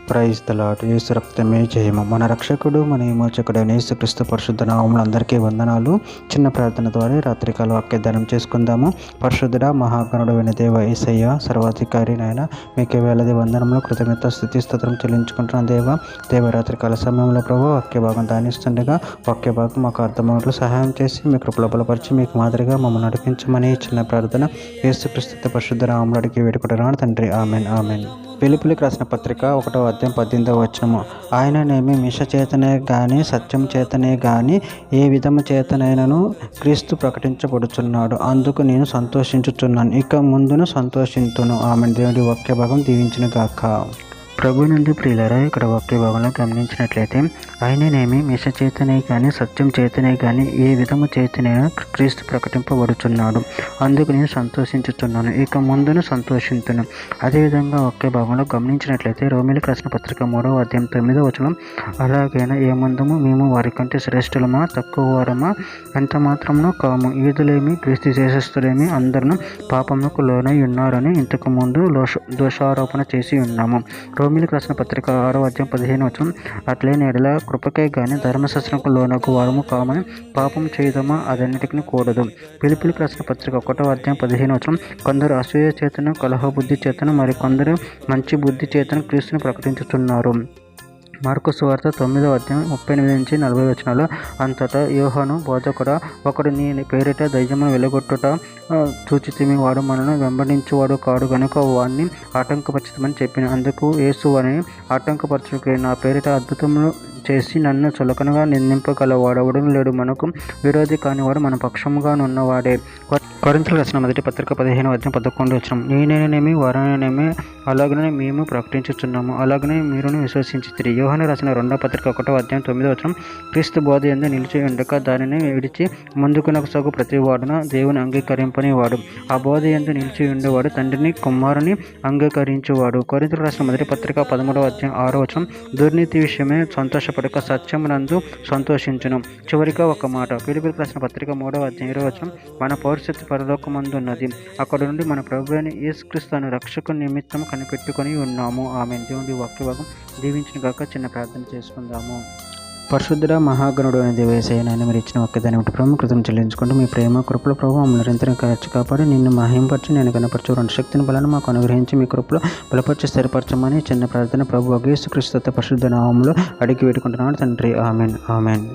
Praise the lord. యేసు రక్తమే జయము. మన రక్షకుడు మన విమోచకుడైన యేసుక్రీస్తు పరిశుద్ధ నామములో అందరికీ వందనాలు. చిన్న ప్రార్థన ద్వారా రాత్రికాల వాక్యదానం చేసుకుందాము. పరిశుద్ధుడ మహాగణుడు అయిన దేవ యేసయ్య, సర్వాధికారి నాయన, మీకు వేలది వందనములు కృతజ్ఞత స్తుతి స్తోత్రం చెల్లించుకుంటున్నాను దేవ రాత్రికాల సమయంలో ప్రభు వాక్య భాగం దానిస్తుండగా వాక్య భాగం మాకు అర్థమవుట్లు సహాయం చేసి మీ కృపలో బలపరిచి మీకు మాదిరిగా మమ్మల్ని నడిపించమని చిన్న ప్రార్థన యేసుక్రీస్తు పరిశుద్ధ నామములో అడిగి వేడుకుంటున్నాను తండ్రి. Amen amen. ఫిలిప్పీయులకు రాసిన పత్రిక 1వ అధ్యాయం 18వ వచనము. ఆయననేమి మిష చేతనే గాని సత్యం చేతనే గాని ఏ విధము చేతనైనను క్రీస్తు ప్రకటించబడుచున్నాడు. అందుకు నేను సంతోషించుచున్నాను, ఇక ముందును సంతోషింతును. ఆమె దేవుడి వాక్య భాగం దీవించును గాక. ప్రభు నుండి ప్రియులరా, ఇక్కడ వాక్య భాగంలో గమనించినట్లయితే ఆయననేమి మిష చేతనే కానీ సత్యం చేతనే కానీ ఏ విధము చేతనైనా క్రీస్తు ప్రకటింపబడుచున్నాడు. అందుకు నేను సంతోషించుతున్నాను, ఇక ముందును సంతోషించును. అదేవిధంగా వాక్య భాగంలో గమనించినట్లయితే రోమీయులకు రాసిన పత్రిక 3వ అధ్యాయం 9వ వచనం, అలాగైనా ఏమందము మేము వారికంటే శ్రేష్ఠులమా తక్కువ వారమా ఎంత మాత్రమునో కాము, ఈదులేమి క్రీస్తు దేశస్థులేమి అందరూ పాపమునకు లోనై ఉన్నారని ఇంతకు ముందు దోషారోపణ చేసి ఉన్నాము. రోమీయులకు రాసిన పత్రిక 6వ అధ్యాయం 15వ వచనం, అట్లైన ఎడల కృపకే గాని ధర్మశాస్త్రంకు లోనగు వారము కామని పాపం చేయదమా అదన్నిటికీ కూడదు. ఫిలిప్పీయులకు రాసిన పత్రిక 1వ అధ్యాయం 15వ వచనం, కొందరు అసూయ చేతను కలహ బుద్ధి చేతను మరి కొందరు మంచి బుద్ధి చేతను క్రీస్తుని ప్రకటించుతున్నారు. మార్కు సువార్త 9వ అధ్యాయం 38 నుంచి 40 వచనాలు, అంతటా యోహాను బోధకుడా, ఒకడు నీ పేరిట దయ్యమును వెలగొట్టుట చూచితిమి, వాడు మనను వెంబడించువాడు కాడు గనుక వాడిని ఆటంకపరచుతామని చెప్పిన. అందుకు యేసు వారిని ఆటంకపరచుకే, నా పేరిట అద్భుతములు చేసి నన్ను చులకనగా నిందింపగలవాడెవడూ లేడు, మనకు విరోధి కానివాడు మన పక్షముగా నున్నవాడే. కొరింథీయులకు రాసిన మొదటి పత్రిక 15వ అధ్యాయం 11వ వచనం, నేనేనేమి వారనేమి అలాగనే మేము ప్రకటించుచున్నాము, అలాగనే మీరును విశ్వసించితిరి. యోహాను రాసిన 2వ పత్రిక 1వ అధ్యాయం 9వ వచనం, క్రీస్తు బోధ యందు నిలిచి ఉండక దానిని విడిచి ముందుకు సాగు ప్రతి వాడున దేవుని అంగీకరింపని వాడు, ఆ బోధ యందు నిలిచి ఉండేవాడు తండ్రిని కుమారుని అంగీకరించువాడు. కొరింథీయులకు రాసిన మొదటి పత్రిక 13వ అధ్యాయం 6వ వచనం, దుర్నీతి విషయమే సంతోషపడక సత్యమునందు సంతోషించును. చివరిగా ఒక మాట, ఫిలిప్పీయులకు రాసిన పత్రిక 3వ అధ్యాయం 20వ వచనం, మన పౌరసత్వ పరలోకమందు ఉన్నది, అక్కడ నుండి మన ప్రభు అయిన యేసుక్రీస్తు అను రక్షకుని నిమిత్తం కనిపెట్టుకొని ఉన్నాము. ఆమె దేవుడి వాక్య భాగం దీవించిన గాక. చిన్న ప్రార్థన చేసుకుందాము. పరిశుద్ధుడ మహాగణుడు అనే దేవేశయ్య, నాయన మీరు ఇచ్చిన వాక్యదాన్ని బట్టి ప్రభు కృతం చెల్లించుకుంటూ మీ ప్రేమ కృపలో ప్రభు మమ్మల్ని నిరంతరం కాచి కాపాడి నిన్ను మహింపరిచి నేను కనపరచు రెండు శక్తిని బలాన్ని మాకు అనుగ్రహించి మీ కృపలో బలపరిచి స్థిరపరచమని చిన్న ప్రార్థన ప్రభు యేసుక్రీస్తు పరిశుద్ధ నామములో అడిగి వేడుకుంటున్నాను తండ్రి. Amen amen.